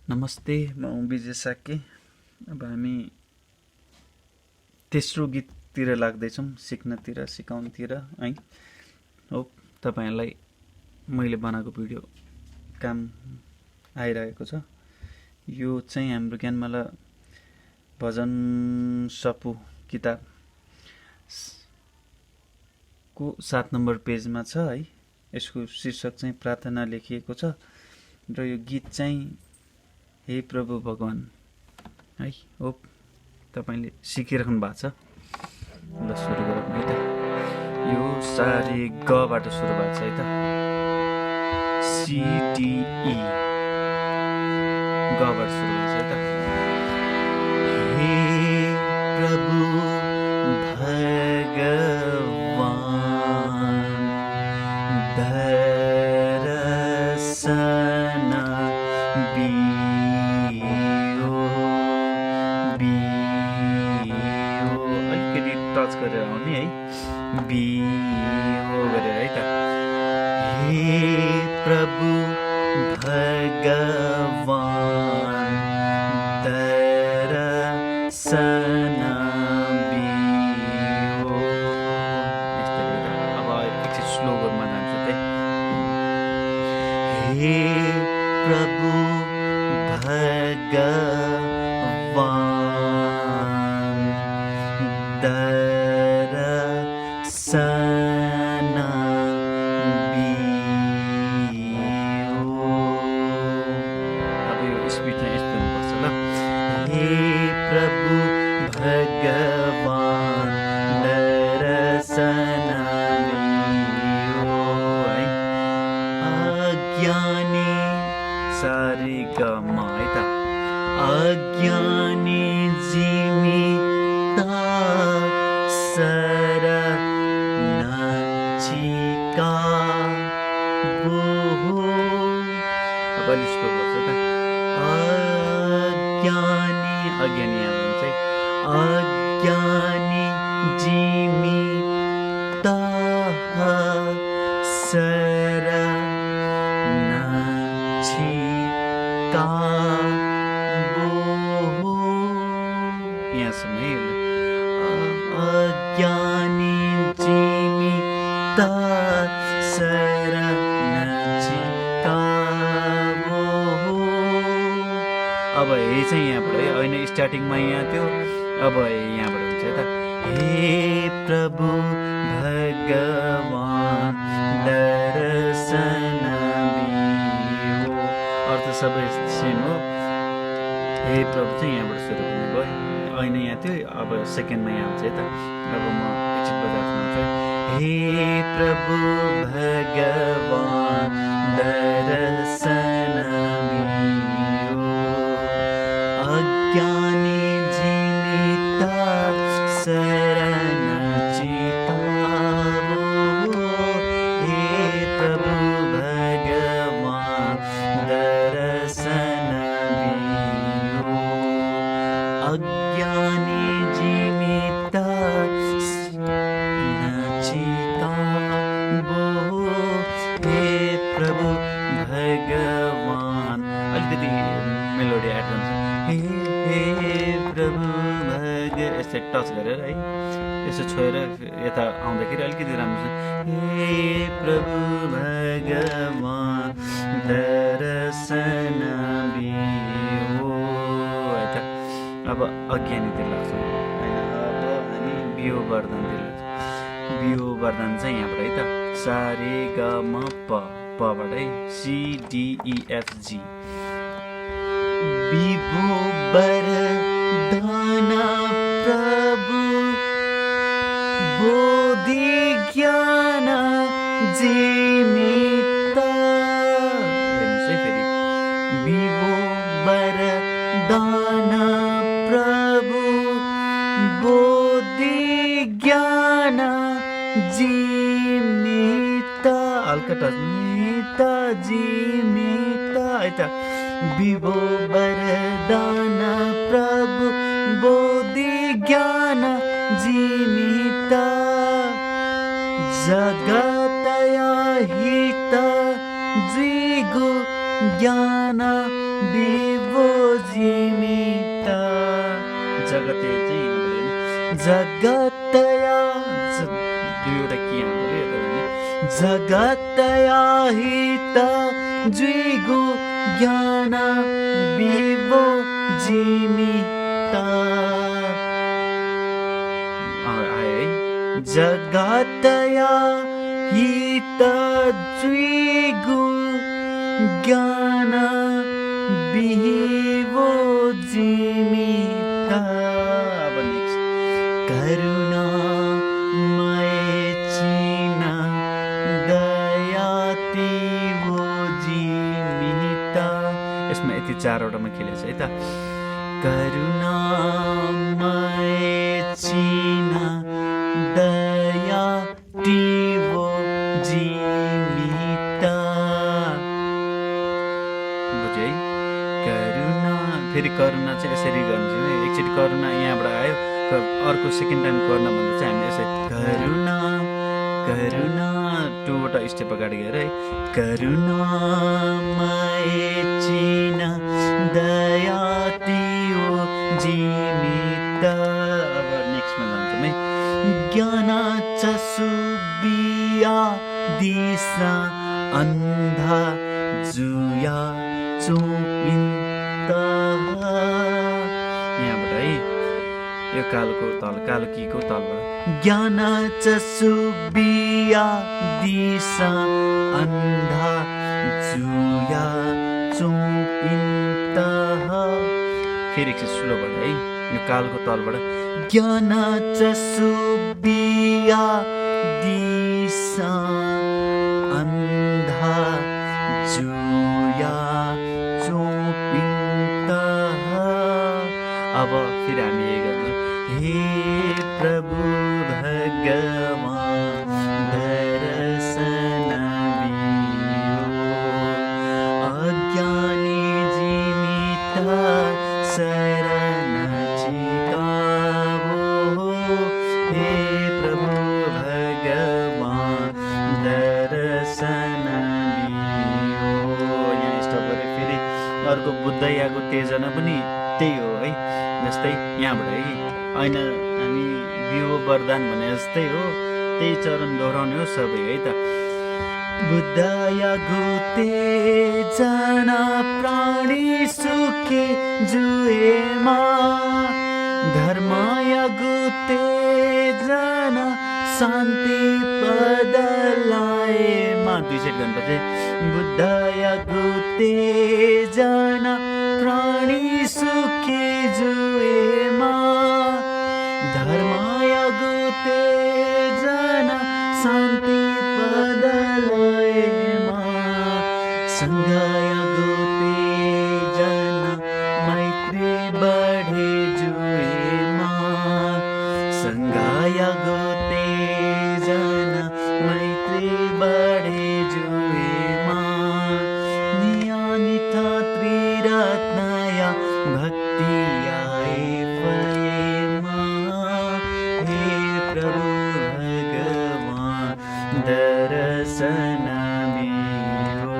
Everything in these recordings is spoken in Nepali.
नमस्ते, म विजय साके। अब हामी तेस्रो गीततिर लाग्दैछौँ, सिक्नतिर, सिकाउनतिर है। होप तपाईँहरूलाई मैले बनाएको भिडियो काम आइरहेको छ। यो चाहिँ हाम्रो ज्ञानमाला भजन सपु किताब को 7 नम्बर पेजमा छ है। यसको शीर्षक चाहिँ प्रार्थना लेखिएको छ र यो गीत चाहिँ हे प्रभु भगवान है। होप तपाईँले सिकिराख्नु भएको छ। ल सुरु गरौँ है त। यो सारे गबाट सुरु भएको छ है त। CDE गबाट सुरु भएको छ है त। हे प्रभु भगवान दर्शन अलिकति टच गरेर आउने है। बियो गरेर है त। हे प्रभु भगवान दर्शन बियो। अब एकछिन स्लो गर्नुमा जान्छु त। हे प्रभु भगवान दर्शन बियो। अब यो स्पिड चाहिँ यस्तो हुनुपर्छ ल। हे प्रभु भगवान दर्शन बियो है। अज्ञानी सारे गमा है त। अज्ञानी जिमिता सर नाचिका बोहो। अब अलिक स्लो गर्छ त। अज्ञानी अज्ञानी यहाँ हुन्छ। अज्ञानी जिमिता सर नाचिका बोहो। यहाँसम्म है। अज्ञानी जिमिता सर नाचिका बोहो। अब हे चाहिँ यहाँबाट है, होइन स्टार्टिङमा यहाँ थियो, अब यहाँबाट हुन्छ है त। हे प्रभु भगवान दर्शन बियो। अर्थ सबै सेम हो। हे प्रभु चाहिँ यहाँबाट सुरु हुनुभयो, होइन यहाँ थियो, अब सेकेन्डमा यहाँ हुन्छ है त। अब म एकछिन बजाउँछु। हे प्रभु भगवान दर्शन बियो। अज्ञानी जिमिता शरण चितावो। हे प्रभु भगवान दर्शन बियो। अज्ञानी जिमिता नाचितावो। हे प्रभु भगवान अलिकति मेलोडी एड गर्नु। हे प्रभु भग यसो टच गरेर है, यसो छोएर यता आउँदाखेरि अलिकति राम्रो छ। हे प्रभु भगवान दर्शन बियो है त। अब अज्ञानीतिर लाग्छौँ होइन। अब हामी बियो वरदानतिर लाग्छौँ। बियो वरदान चाहिँ यहाँबाट है त। सारे ग म प पबाट है। CDEFG विभो वरदान प्रभु बोधि ज्ञान जिमिता। हेर्नुहोस् है फेरि। विभो वरदान प्रभु बोधि ज्ञान जिमिता। हल्का टच मिता जिमिता है त। विभो वरदान प्रभु बोधि ज्ञान जिमिता। जगतया हित द्विगु ज्ञान विभो जीमित जगते चाहिँ जगतया दुईवटा के हाम्रो जगतया हित द्विगु ज्ञान विभो जीमित आए जगतया हित द्विगु ज्ञान विभो जीमित करुणा यसमा यति चारवटामा खेलेछ है त करुणामय चिन दया टिवो जीवित बुझ्यो है करुणा फेरि करुणा चाहिँ यसरी गर्नु एकचोटि करुणा यहाँबाट आयो अर्को सेकेन्ड टाइम गर्न भन्दा चाहिँ हामीले यसरी करुणा करुणा टुवटा स्टेप अगाडि गएर है करुणामय चिन दया तियो जीवित अब नेक्स्टमा जान्छौँ है ज्ञान चसुबिया दिशा अन्धा जुया चोपिन्त यहाँबाट है यो कालोको तल कालो कीको तलबाट ज्ञान चसुबिया दिशा अन्धा जुया चोपिन्त फेरि एकछिन स्लोबाट है यो कालोको तलबाट ज्ञान चसुबिया दिशा अन्धा जुया चोपिन्त अब फेरि हामी यही गर्छौँ हे प्रभु भगवान दर्शन दियो अज्ञानी जीवित शरण चिकावो हे प्रभु भगवान दर्शन दियो यहाँ स्टप गरे फेरि अर्को बुद्ध याको तेजना पनि त्यही हो है जस्तै यहाँबाट है ऐन हामी दियो वरदान भने जस्तै हो त्यही चरण दोहोऱ्याउने हो सबै है त बुद्ध यागु तेजना प्राणी सुखी जुएमा धर्म यागु तेजना शान्ति पदलाएमा दुई सेट गर्नुपर्छ बुद्ध यागु तेजना प्राणी सुखी जुएमा धर्म यागु तेजना शान्ति पदलाएमा संग यागु तेजना मैत्री बढे जुएमा संग यागु तेजना मैत्री बढे जुएमा नियानिता त्रिरत्नया भक्तियाए फलेमा हे प्रभु भगवान दर्शन दियो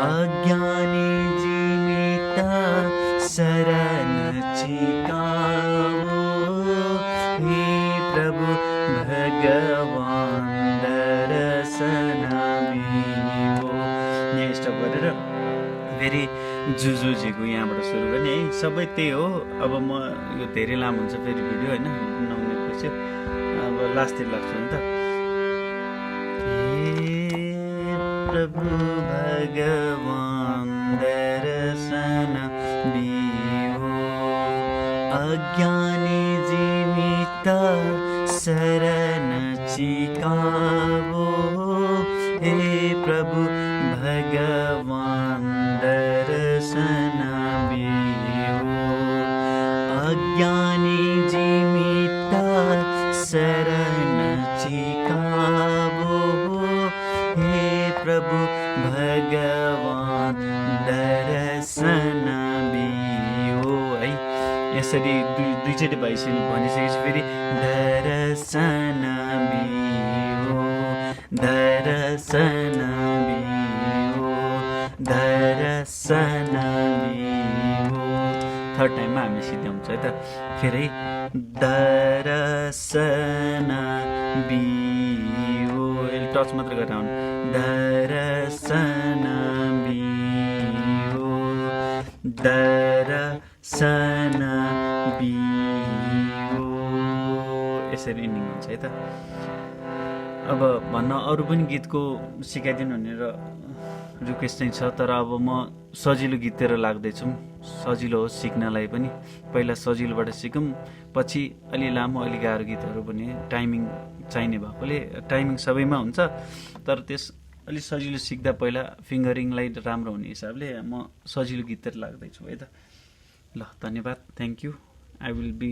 अज्ञानी जीवित शरण चिकावो हे प्रभु भगवान दर्शन दियो यहाँ स्टप गरेर फेरि जुजुजीको यहाँबाट सुरु गर्ने है सबै त्यही हो अब म यो धेरै लामो हुन्छ फेरि भिडियो होइन 9 मिनट पछि अब लास्टतिर लाग्छु नि त हे प्रभु भगवान दर्शन दियो अज्ञानी जीवित शरण चिकावो हे प्रभु भगवान दर्शन दियो अज्ञानी जीवित शरण चिकावो हे प्रभु भगवान दर्शन दियो है यसरी दुईचोटि भनिसकेपछि फेरि दर्शन दियो दर्शन दियो दर्शन दियो थर्ड टाइममा हामी सिध्याउँछ है त। फेरि दर्शन बियो, यसले टच मात्र गरेर आउनु, दर्शन बियो, दर्शन बियो, यसरी इन्डिङ हुन्छ है त। अब भन्न अरू पनि गीतको सिकाइदिनु भनेर रिक्वेस्ट चाहिँ छ, तर अब म सजिलो गीततिर लाग्दैछु, सजिलो होस् सिक्नलाई पनि। पहिला सजिलोबाट सिकौँ, पछि अलि लामो अलि गाह्रो गीतहरू पनि टाइमिङ चाहिने भएकोले टाइमिङ सबैमा हुन्छ, तर त्यस अलि सजिलो सिक्दा पहिला फिङ्गरिङलाई राम्रो हुने हिसाबले म सजिलो गीततिर लाग्दैछु है त। ल धन्यवाद, thank you. I will be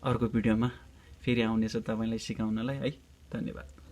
अर्को भिडियोमा फेरि आउनेछ तपाईँलाई सिकाउनलाई है। धन्यवाद।